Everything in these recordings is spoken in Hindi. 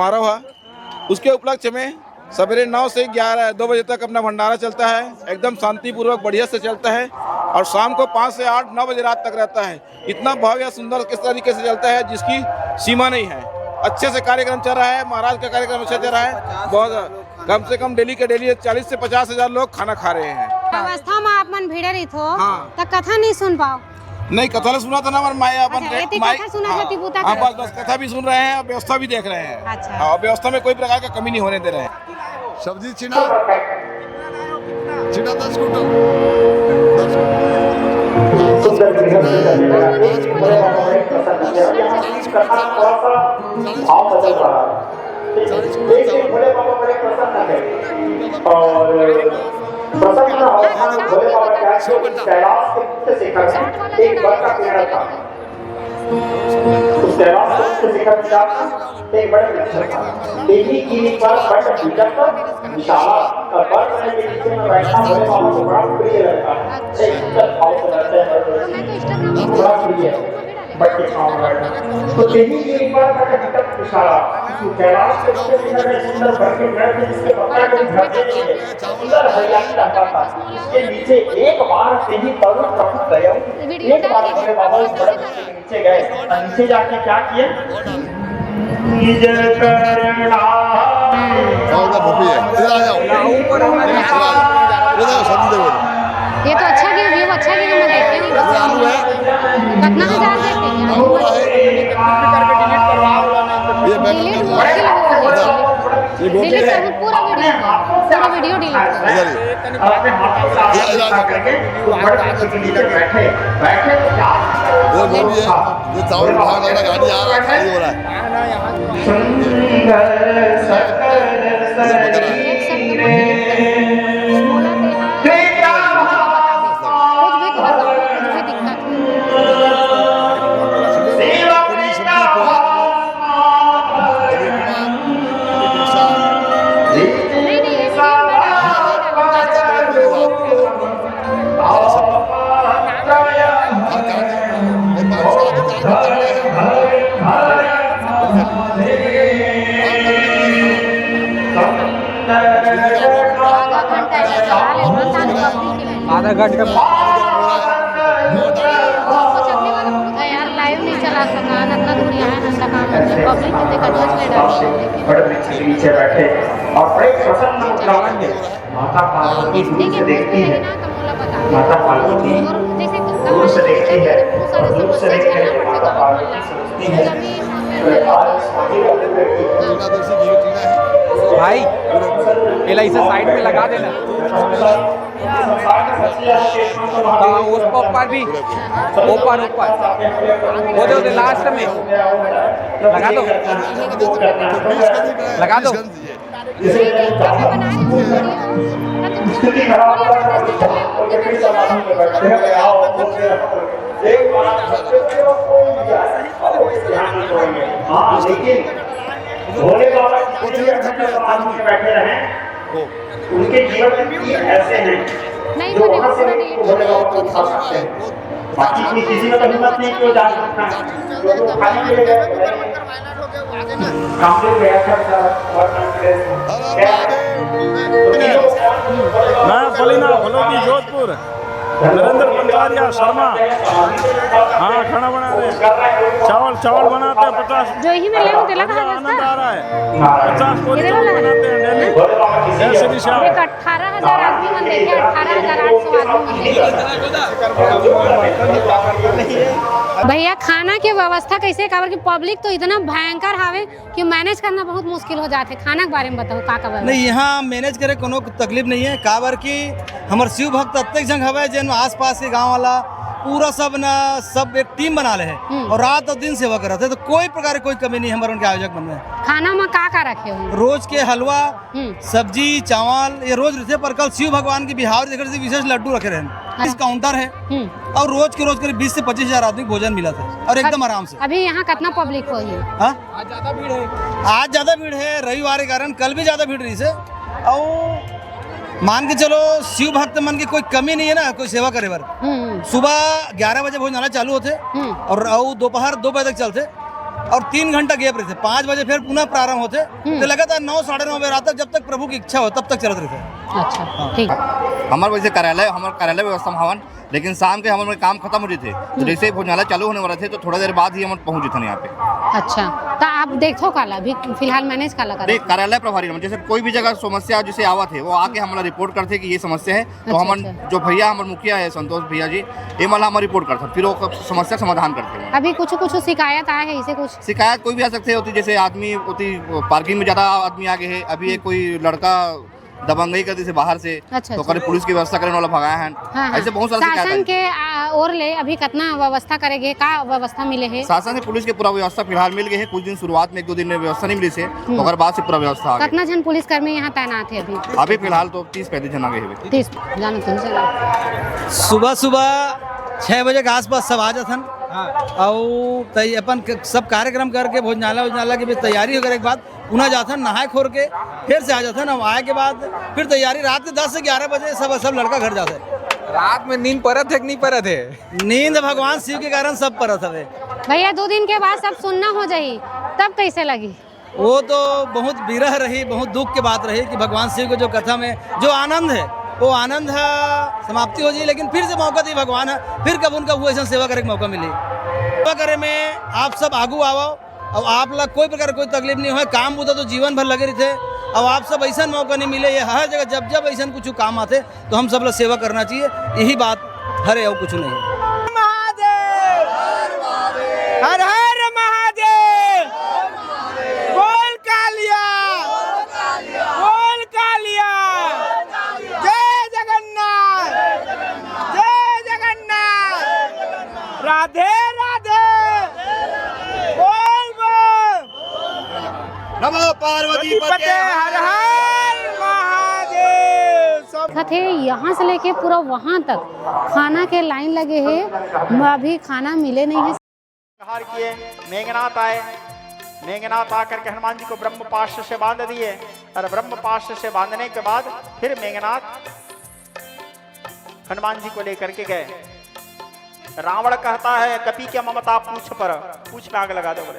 समारोह है, उसके उपलक्ष्य में सवेरे 9 से 2 बजे तक अपना भंडारा चलता है। एकदम शांतिपूर्वक बढ़िया से चलता है और शाम को 5 से 8-9 बजे रात तक रहता है। इतना भव्य सुंदर किस तरीके से चलता है जिसकी सीमा नहीं है। अच्छे से कार्यक्रम चल रहा है। महाराज का कार्यक्रम अच्छा चल रहा है। बहुत कम से कम डेली के डेली 40 से 50 हजार लोग खाना खा रहे हैं। व्यवस्था में आप मन भीड़ रही थो हाँ। तो कथा नहीं सुन पाओ। नहीं, कथा तो सुना था ना, माया अपन कथा सुना जाती बूता हाँ, बस कथा भी सुन रहे हैं और व्यवस्था भी देख रहे हैं। अच्छा। हाँ, व्यवस्था में कोई प्रकार का कमी नहीं होने दे रहे हैं। सब्जी चिना 10 कुंटल प्रसन्न भगवान भोले बाबा कैलाश के उच्च शिखर में एक वर का पेड़ था। उस कैलाश के उच्च शिखर में एक बड़े वृक्ष था। तेजी गिरी पर बड़ विजन विशाला और वर के नीचे में बैठा भोले बाबा को बड़ा प्रिय लगता है। एक इज्जत भाव से रहते हैं, बड़ा प्रिय है बड़े छाव में बैठा। तो तेजी गिरी पर बड़ विजन विशाला कैलाश के उच्च शिखर में सुंदर वर के पेड़ थे जिसके पत्ता कोई झड़ते नहीं है। सुंदर हरियाली रहता था। इसके नीचे एक बार तेजी तरुण प्रभु गया। एक बार भोले बाबा इस बड़े वृक्ष के नीचे गए और नीचे जाके क्या किए? निज करना ये तो अच्छा गिर व्यू अच्छा गिर मैं देखते नहीं कितना हजार देखते हैं डिलीट डिलीट कर पूरा वीडियो डिलीट आधा घंटा यार लाइव नहीं चला सका इतना दूर यहाँ नंदा काम है पब्लिक के देखा ले डाल बड़े वृक्ष के नीचे बैठे और बड़े प्रसन्न मुद्रावन में माता पार्वती दूर से देखती है। माता पार्वती दूर से देखती है और दूर से देखते हैं माता पार्वती सोचती है भाई इसे साइड में लगा देना। उस ऊपर भी ऊपर वो दे लास्ट में लगा दो लगा दो। लेकिन भोले बाबा बैठे रहे उनके जीवन में ऐसे हैं जो वहां से भोले बाबा को उठा सकते हैं। बाकी की किसी में तो हिम्मत नहीं क्यों जा सकता है जो तो खाली मिल गए काफी गया था मैं फलीना फलोदी जोधपुर नरेंद्र पंचारिया शर्मा। हाँ, खाना बना रहे चावल बनाते हैं 50 जो ही में ले उठेला था आनंद आ रहा है। 50 कोरी चावल बनाते हैं डेली। जय श्री श्याम। 18,000 आदमी मन देखे 18,800 आदमी भैया खाना की व्यवस्था कैसे काबर की पब्लिक तो इतना भयंकर हावे कि मैनेज करना बहुत मुश्किल हो जाते। खाना के बारे में बताओ का नहीं, यहाँ मैनेज करे कोनो तकलीफ नहीं है। काबर की हमारे शिव भक्त अत्यक जंग हवे जन आस पास के गाँव वाला पूरा सब एक टीम बना ले है और रात और दिन सेवा करते हैं। तो कोई प्रकार की कोई कमी नहीं हमारे उनके आयोजक मन में। खाना में का रखे हो? रोज के हलवा सब्जी चावल ये रोज रहते, पर कल शिव भगवान की बिहार देखकर से विशेष लड्डू रखे रहे। इस काउंटर है और रोज के रोज करीब 20 से 25 हजार आदमी भोजन मिला था और एकदम आराम से। अभी यहाँ कितना पब्लिक हो? आज ज्यादा भीड़ है। आज ज्यादा भीड़ है रविवार के कारण। कल भी ज्यादा भीड़ रही से और मान के चलो शिव भक्त मन की कोई कमी नहीं है ना कोई सेवा करे बार। सुबह 11 बजे भोजनालय चालू होते और दोपहर 2 बजे तक चलते और 3 घंटा गैप रहते, 5 बजे फिर पुनः प्रारंभ होते, तो लगातार 9 साढ़े 9 बजे रात तक, जब तक प्रभु की इच्छा हो तब तक चलते रहते। अच्छा ठीक। हमारे वैसे हमारे कार्यालय व्यवस्था हवन, लेकिन शाम के हमारे काम खत्म हो रहे थे, तो जैसे ही भोजनालय चालू होने वाले थे तो थोड़ा देर बाद ही हम पहुंचे थे यहाँ पे। अच्छा, तो आप देखो काला अभी फिलहाल मैनेज काला कर देख कार्यालय प्रभारी जैसे कोई भी जगह समस्या जिसे आवत है वो आके हमारा रिपोर्ट करते कि ये समस्या है, तो अच्छा, हम जो भैया हमारे मुखिया है संतोष भैया जी, ये मतलब हमारा रिपोर्ट करते, फिर वो समस्या समाधान करते हैं। अभी कुछ शिकायत आया है, इसे कुछ शिकायत कोई भी आ सकते होती, जैसे आदमी होती पार्किंग में ज्यादा आदमी आगे है, अभी एक कोई लड़का दबंगई करती से बाहर से, अच्छा, तो कभी पुलिस की व्यवस्था करने वाला भगाया है। हाँ, ऐसे बहुत सारे शासन के और ले अभी कितना व्यवस्था करेंगे, का व्यवस्था मिले है? शासन से पुलिस के पूरा व्यवस्था फिलहाल मिल गई है, कुछ दिन शुरुआत में 1-2 दिन में व्यवस्था नहीं मिली से, तो अगर बाद से पूरा व्यवस्था आ गई। कितना जन पुलिस कर्मी यहाँ तैनात है अभी फिलहाल तो 30-35 जन आ गए हैं। 30 जाना तुम सुबह 6 बजे के आसपास सब आ जाथन और अपन सब कार्यक्रम करके भोजनालय की भी तैयारी होकर एक बाद पुनः जाथन, नहाए खोर के फिर से आ जाथन। अब आए के बाद फिर तैयारी रात के 10 से 11 बजे सब लड़का घर जाते। रात में नींद परत है कि नहीं परत है? नींद भगवान शिव के कारण सब परत है भैया। 2 दिन के बाद सब सुनना हो जाई, तब कैसे लगी? वो तो बहुत विरह रही, बहुत दुख की बात रही कि भगवान शिव के जो कथा में जो आनंद है वो आनंद समाप्ति हो जाए, लेकिन फिर से मौका दी भगवान है, फिर कब उनका वो ऐसा सेवा करे मौका मिले। सेवा करे में आप सब आगू आओ, अब आप लोग कोई प्रकार कोई तकलीफ नहीं हो, काम बुदा तो जीवन भर लगे रहते। अब आप सब ऐसा मौका नहीं मिले, ये हर जगह जब ऐसा कुछ काम आते तो हम सब लोग सेवा करना चाहिए, यही बात हरे और कुछ नहीं। महादेव हर हर महादेव, बोल कालिया बोल कालिया, जय जगन्नाथ जय जगन्नाथ, राधे राधे, बोल बोल नमो पार्वती पते, हर हर महादेव। सब थे यहाँ से लेके पूरा वहाँ तक खाना के लाइन लगे हैं, अभी खाना मिले नहीं है। हार किए, मेघनाथ आए, मेघनाथ आकर के हनुमान जी को ब्रह्म पाश से बांध दिए, और ब्रह्म पाश से बांधने के बाद फिर मेघनाथ हनुमान जी को लेकर के गए। रावण कहता है कपि क्या ममता पूछ पे आग लगा दो बोले।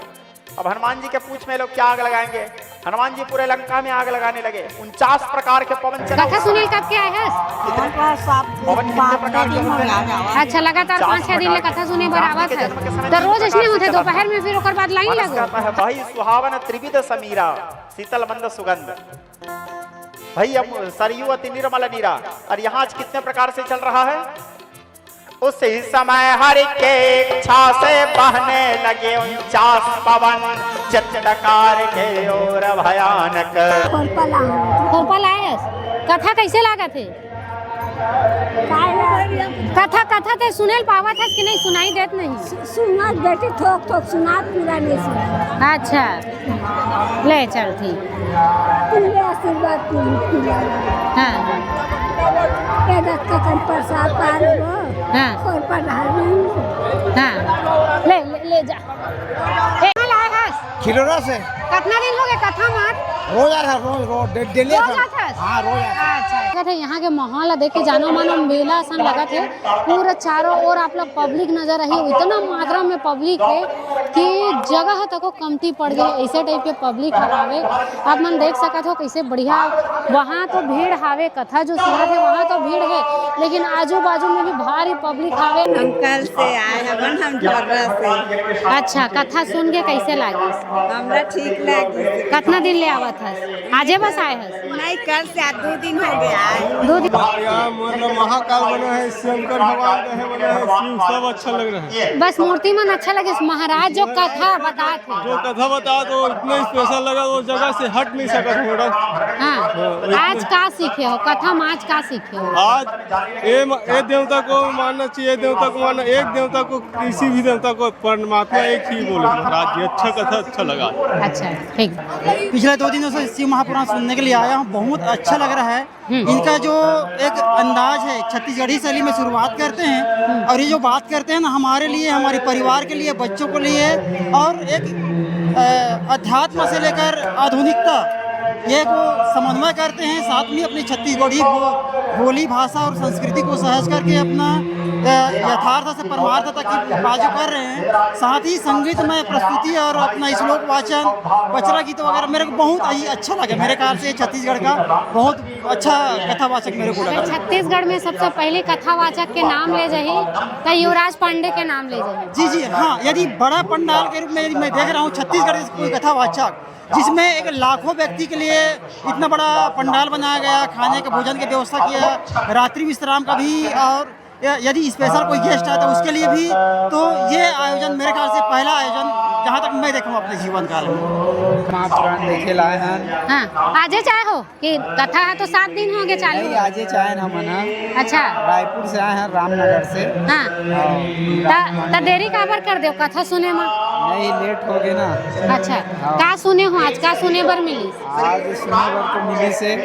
अब हनुमान जी के पूछ में लोग क्या आग लगाएंगे? हनुमान जी पूरे लंका में आग लगाने लगे। 49 प्रकार के पवन चला। कथा सुनील कब के आए हैं? पवन कितने प्रकार के होते हैं? अच्छा, लगातार 5-6 दिन ले कथा सुने बराबर है, तो रोज इसलिए होते दोपहर में, फिर ओकर बाद लाइन लगो। भाई सुहावन त्रिविध समीरा, शीतल मंद सुगंध, भाई अब सरयू अति निर्मल नीरा। और यहाँ आज कितने प्रकार से चल रहा है? उसी समय हरि के इच्छा से बहने लगे 49 पवन, चटकार के और भयानक। खोपल आए कथा कैसे लागत है? कथा ते सुनेल पावत है कि नहीं? सुनाई देत नहीं? सुना बेटी थोक थोक सुना, पूरा नहीं सुना। अच्छा ले चल ठीक। पूरे आशीर्वाद हाँ प्रसाद पार हो, हाँ और पढ़ा हाँ, ले जा। कहाँ लाए हस? खिलौना से कितना दिन हो गए कथा मार? रोज आ रहा, रोज डेली रोज आता है? हाँ रोज अच्छा, थे यहाँ के माहौल देख के जानो मानो मेला सन लगा थे, पूरा चारों ओर आप लोग पब्लिक नजर रही, इतना मात्रा में पब्लिक है कि जगह तक कमती पड़ गई, ऐसे टाइप के पब्लिक हवे। आप मन देख सकत हो कैसे बढ़िया वहाँ तो भीड़ हावे, कथा जो सुना थे वहाँ तो भीड़ है, लेकिन आजू बाजू में भी भारी पब्लिक हावे। हम कल से आए हैं, हम ढोरा से। अच्छा, कथा सुन के कैसे लागी? हमरा ठीक लगी। कितना दिन ले आवत है? आजे बस आए है? नहीं, कल से 2 दिन हो गया। 2 दिन। मतलब महाकाल बना है, शंकर भगवान का है, बना है, शिव सब अच्छा लग रहा है। बस मूर्ति मन अच्छा लगे। महाराज जो कथा बता थे, जो कथा बता तो इतना स्पेशल लगा, वो जगह से हट नहीं सका थोड़ा। हाँ, आज का सीखे हो कथा में? आज का सीखे हो? आज ये देवता को मानना चाहिए, देवता को मानना, एक देवता को, किसी भी देवता को परमात्मा एक ही बोले। महाराज जी अच्छा कथा अच्छा लगा। अच्छा ठीक। पिछले 2 दिनों से शिव महापुराण सुनने के लिए आया हूँ, बहुत अच्छा लग रहा है। इनका जो एक अंदाज है, छत्तीसगढ़ी शैली में शुरुआत करते हैं, और ये जो बात करते हैं ना, हमारे लिए, हमारे परिवार के लिए, बच्चों के लिए, और एक अध्यात्म से लेकर आधुनिकता ये को समन्वय करते हैं, साथ में अपनी छत्तीसगढ़ी बोली भाषा और संस्कृति को सहज करके अपना यथार्थ से परमार्थ तक की बाजू कर रहे हैं। साथ ही संगीतमय प्रस्तुति और अपना श्लोक वाचन, बचरा गीत वगैरह मेरे को बहुत ही अच्छा लगा। मेरे ख्याल से छत्तीसगढ़ का बहुत अच्छा कथावाचक मेरे को लगा। छत्तीसगढ़ में सबसे पहले कथावाचक के नाम ले जाही तो युवराज पांडे के नाम ले जाही। जी हाँ, यदि बड़ा पंडाल के रूप में यदि मैं देख रहा हूँ छत्तीसगढ़ से कोई कथावाचक जिसमें एक लाखों व्यक्ति के लिए इतना बड़ा पंडाल बनाया गया, खाने का भोजन की व्यवस्था किया, रात्रि विश्राम का भी, और यदि स्पेशल कोई गेस्ट है तो उसके लिए भी, तो ये आयोजन मेरे ख्याल से पहला आयोजन जहाँ तक मैं देखूँ अपने जीवन काल में। महापुराण देखे लाए हैं। हाँ, आजे चाहे हो कि कथा है तो 7 दिन हो गए चालू? आजे चाहे हम ना। अच्छा, रायपुर से आए हैं, रामनगर से। हाँ, तो देरी काबर कर दो कथा सुने में? नहीं, लेट हो गए ना। अच्छा, का सुने हो आज? का सुने बर मिली? आज सुने बर तो मिली से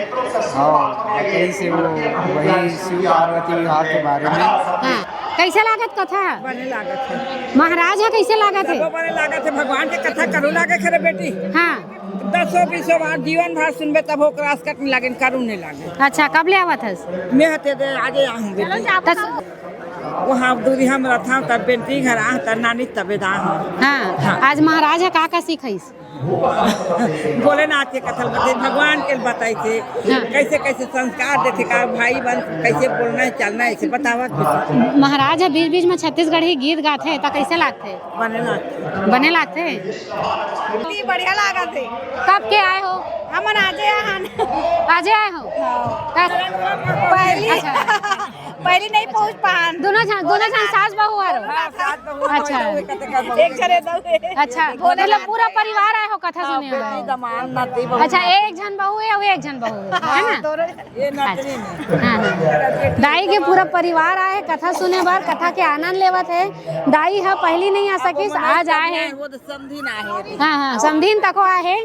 और कहीं से वो वही शिव पार्वती विवाह के बारे में। हाँ, कैसे लागत कथा? बने लागत है महाराज है कैसे लागत है? बने लागत है, भगवान के कथा करू लागे खरे बेटी। हाँ, 10-20 बार जीवन भर सुनबे तब हो क्रास कट में लागे, करू नहीं लागे। अच्छा, कब ले आवत है? मैं हते दे आजे आऊं बेटी। वहाँ दूरी हम रथा तब बेटी घर आ त नानी तबेदा। हाँ, आज महाराज है का सिखाइस? भोलेनाथ के कथा बताए, भगवान के बताई थे, कैसे कैसे संस्कार देते का भाई बहन कैसे बोलना है चलना है इसे बतावा। महाराज है बीच बीच में छत्तीसगढ़ी गीत गाते हैं तो कैसे लागते? बने लागते बढ़िया लगा थे। कब के आए हो? हम आजे आए हो? पहले नहीं पहुँच पान। दोनों जन सास बहू आ रहो? अच्छा, एक जने दो। अच्छा, मतलब पूरा परिवार आए हो कथा सुने? अच्छा, एक जन बहू है और एक जन बहू है ना? हाँ, दाई के पूरा परिवार आए कथा सुने बार, कथा के आनंद लेवत है। दाई है पहली नहीं आ सकी, आज आए हैं। हाँ, समधीन तको आए है।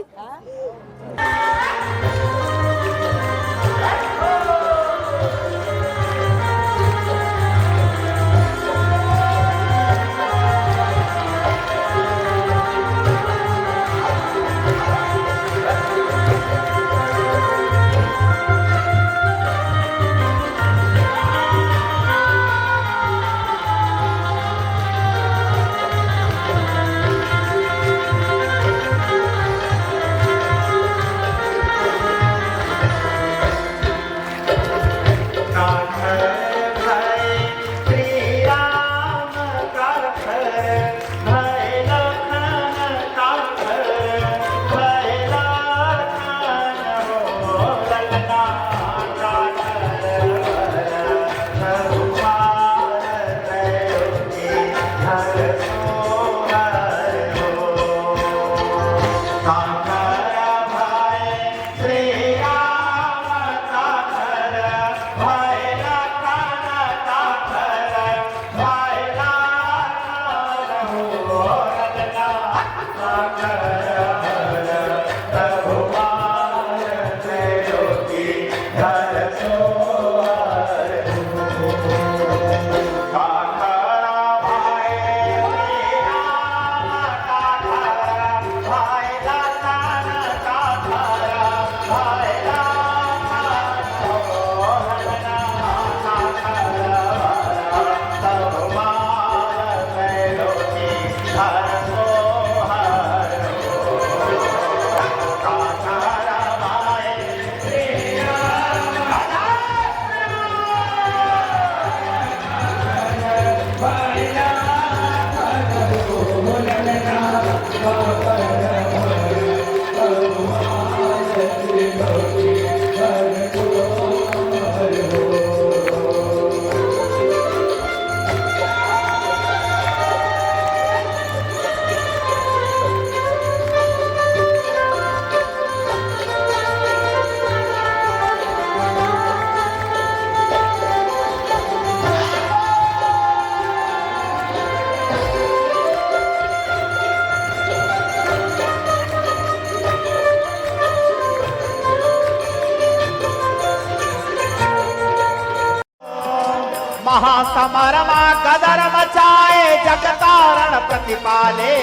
महासमरमा कदर मचाए जग कारण प्रतिपाले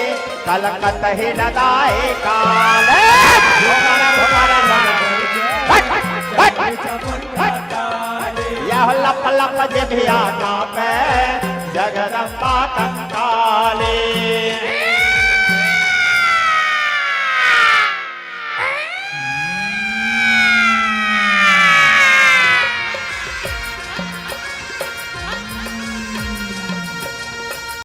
कलकत ही लगाए काल।